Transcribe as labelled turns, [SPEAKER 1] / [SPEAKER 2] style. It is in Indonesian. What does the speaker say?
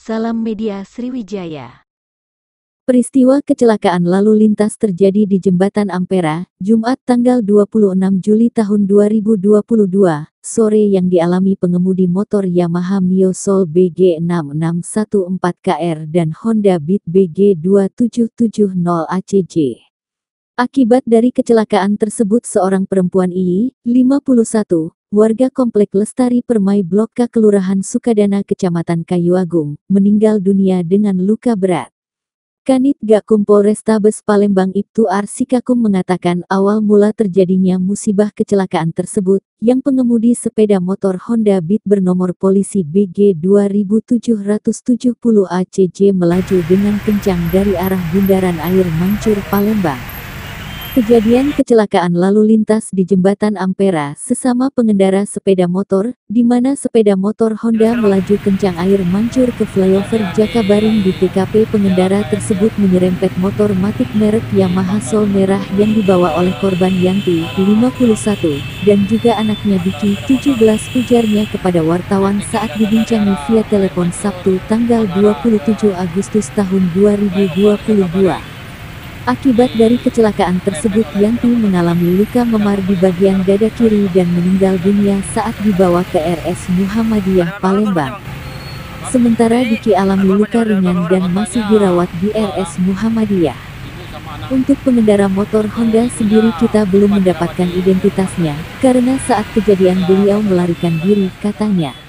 [SPEAKER 1] Salam Media Sriwijaya.
[SPEAKER 2] Peristiwa kecelakaan lalu lintas terjadi di Jembatan Ampera, Jumat tanggal 26 Juli tahun 2022, sore yang dialami pengemudi motor Yamaha Mio Soul BG6614KR dan Honda Beat BG2770 ACJ. Akibat dari kecelakaan tersebut seorang perempuan II, 51, warga Komplek Lestari Permai Blok K Kelurahan Sukadana Kecamatan Kayuagung, meninggal dunia dengan luka berat. Kanit Gakum Polrestabes Palembang Ibtu Arsikakum mengatakan awal mula terjadinya musibah kecelakaan tersebut, yang pengemudi sepeda motor Honda Beat bernomor polisi BG2770 ACJ melaju dengan kencang dari arah Bundaran Air Mancur Palembang. Kejadian kecelakaan lalu lintas di Jembatan Ampera sesama pengendara sepeda motor, di mana sepeda motor Honda melaju kencang air mancur ke flyover Jakabaring di TKP pengendara tersebut menyerempet motor Matic merek Yamaha Soul merah yang dibawa oleh korban Yanti, 51, dan juga anaknya Diki, 17 ujarnya kepada wartawan saat dibincangi via telepon Sabtu tanggal 27 Agustus tahun 2022. Akibat dari kecelakaan tersebut Yanti mengalami luka memar di bagian dada kiri dan meninggal dunia saat dibawa ke RS Muhammadiyah Palembang. Sementara Diki alami luka ringan dan masih dirawat di RS Muhammadiyah. Untuk pengendara motor Honda sendiri kita belum mendapatkan identitasnya, karena saat kejadian beliau melarikan diri, katanya.